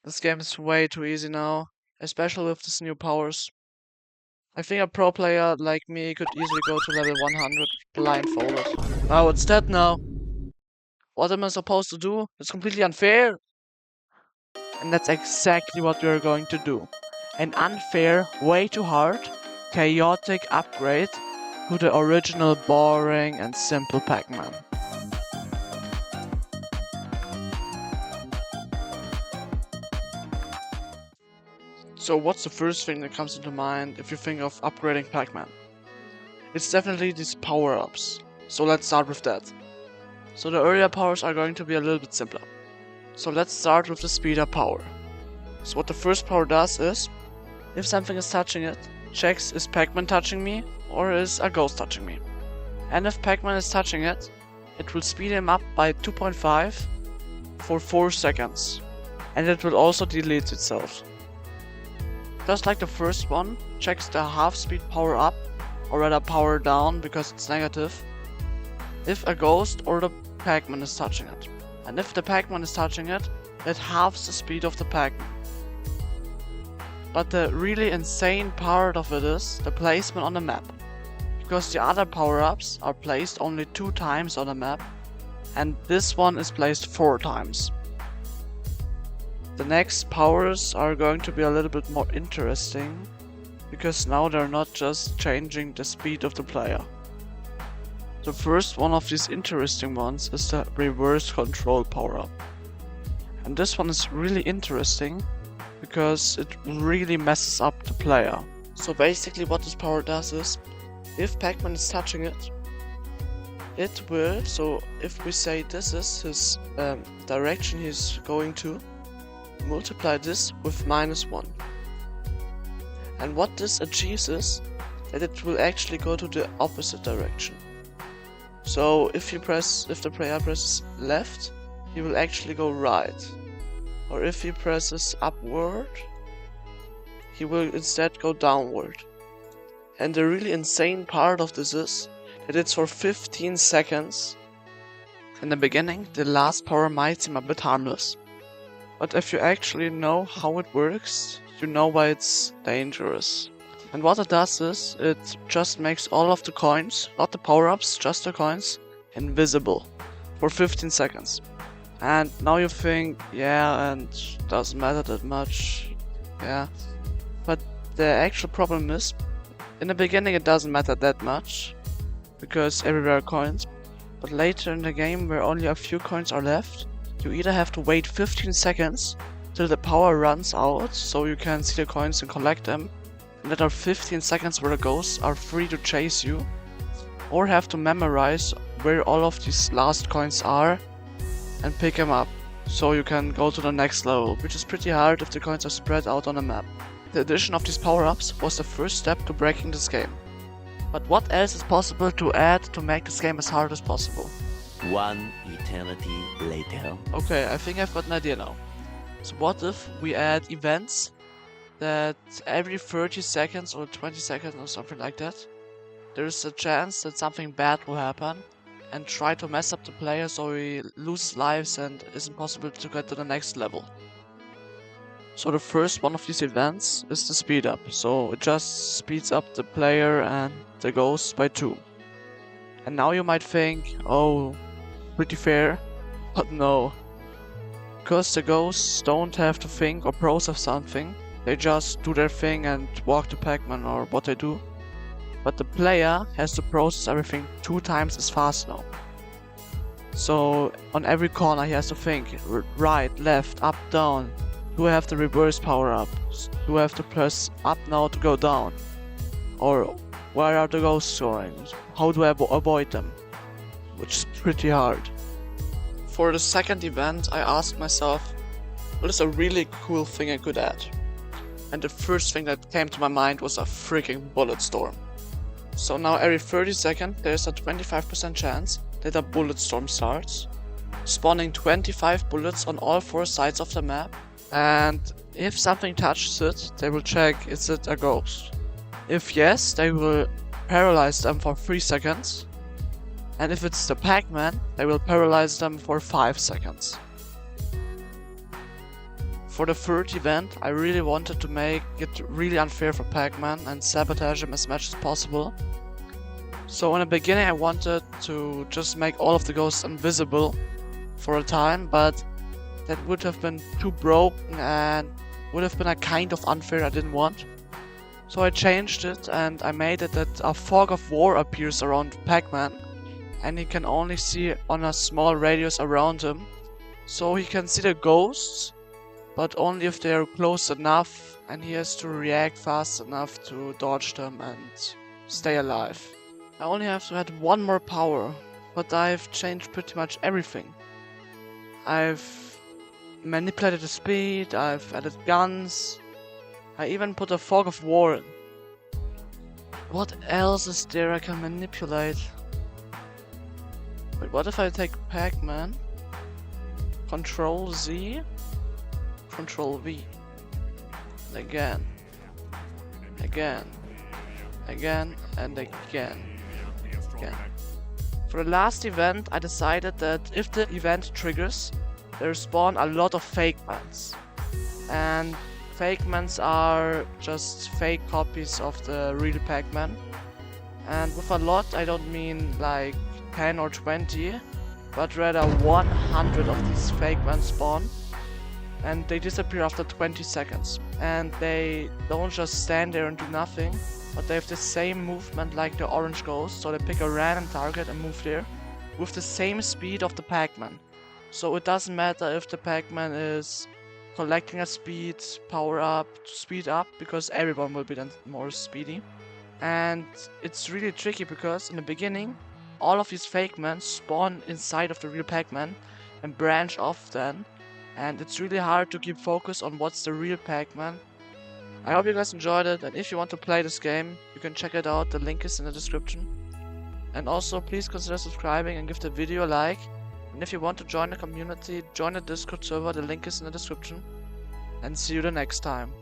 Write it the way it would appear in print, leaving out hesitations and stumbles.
This game is way too easy now, especially with these new powers. I think a pro player like me could easily go to level 100 blindfolded. Oh, it's dead now. What am I supposed to do? It's completely unfair. And that's exactly what we're going to do. An unfair, way too hard, chaotic upgrade to the original boring and simple Pac-Man. So what's the first thing that comes into mind if you think of upgrading Pac-Man? It's definitely these power-ups. So let's start with that. So the earlier powers are going to be a little bit simpler. So let's start with the speed up power. So what the first power does is, if something is touching it, checks is Pac-Man touching me or is a ghost touching me. And if Pac-Man is touching it, it will speed him up by 2.5 for 4 seconds. And it will also delete itself. Just like the first one, checks the half speed power up, or rather power down because it's negative, if a ghost or the Pac-Man is touching it. And if the Pac-Man is touching it, it halves the speed of the Pac-Man. But the really insane part of it is the placement on the map. Because the other power-ups are placed only 2 times on the map, and this one is placed 4 times. The next powers are going to be a little bit more interesting, because now they're not just changing the speed of the player. The first one of these interesting ones is the reverse control power-up. And this one is really interesting, because it really messes up the player. So basically what this power does is, if Pac-Man is touching it, it will, so if we say this is his direction he's going to, multiply this with -1. And what this achieves is that it will actually go to the opposite direction. So if the player presses left, he will actually go right. Or if he presses upward, he will instead go downward. And the really insane part of this is that it's for 15 seconds. In the beginning, the last power might seem a bit harmless. But if you actually know how it works, you know why it's dangerous. And what it does is, it just makes all of the coins, not the power-ups, just the coins, invisible for 15 seconds. And now you think, yeah, and doesn't matter that much, yeah. But the actual problem is, in the beginning it doesn't matter that much, because everywhere are coins. But later in the game, where only a few coins are left, you either have to wait 15 seconds till the power runs out, so you can see the coins and collect them, and that are 15 seconds where the ghosts are free to chase you, or have to memorize where all of these last coins are and pick them up, so you can go to the next level, which is pretty hard if the coins are spread out on the map. The addition of these power-ups was the first step to breaking this game. But what else is possible to add to make this game as hard as possible? One eternity later. Okay, I think I've got an idea now. So what if we add events that every 30 seconds or 20 seconds or something like that, there's a chance that something bad will happen and try to mess up the player so he loses lives and isn't possible to get to the next level. So the first one of these events is the speed up, so it just speeds up the player and the ghost by 2. And now you might think, oh, pretty fair, but no. Because the ghosts don't have to think or process something, they just do their thing and walk to Pac-Man or what they do. But the player has to process everything 2 times as fast now. So on every corner he has to think, right, left, up, down. Do I have the reverse power up? Do I have to press up now to go down? Or where are the ghosts going? How do I avoid them? Which is pretty hard. For the second event, I asked myself, what is a really cool thing I could add? And the first thing that came to my mind was a freaking bullet storm. So now every 30 seconds there's a 25% chance that a bullet storm starts, spawning 25 bullets on all 4 sides of the map, and if something touches it, they will check is it a ghost. If yes, they will paralyze them for 3 seconds, and if it's the Pac-Man, they will paralyze them for 5 seconds. For the third event, I really wanted to make it really unfair for Pac-Man and sabotage him as much as possible. So in the beginning I wanted to just make all of the ghosts invisible for a time, but that would have been too broken and would have been a kind of unfair I didn't want. So I changed it and I made it that a fog of war appears around Pac-Man and he can only see on a small radius around him. So he can see the ghosts, but only if they are close enough and he has to react fast enough to dodge them and stay alive. I only have to add one more power, but I've changed pretty much everything. I've manipulated the speed, I've added guns, I even put a fog of war in. What else is there I can manipulate? Wait, what if I take Pac-Man? Control Z, Control V. Again, again, again, and again. For the last event, I decided that if the event triggers, there spawn a lot of fake mans. And fake mans are just fake copies of the real Pac-Man. And with a lot, I don't mean like 10 or 20, but rather 100 of these fake mans spawn. And they disappear after 20 seconds. And they don't just stand there and do nothing, but they have the same movement like the orange ghost, so they pick a random target and move there with the same speed of the Pac-Man. So it doesn't matter if the Pac-Man is collecting a speed, power up, speed up, because everyone will be then more speedy. And it's really tricky because in the beginning, all of these fake men spawn inside of the real Pac-Man and branch off then. And it's really hard to keep focus on what's the real Pac-Man. I hope you guys enjoyed it, and if you want to play this game, you can check it out, the link is in the description. And also, please consider subscribing and give the video a like. And if you want to join the community, join the Discord server, the link is in the description. And see you the next time.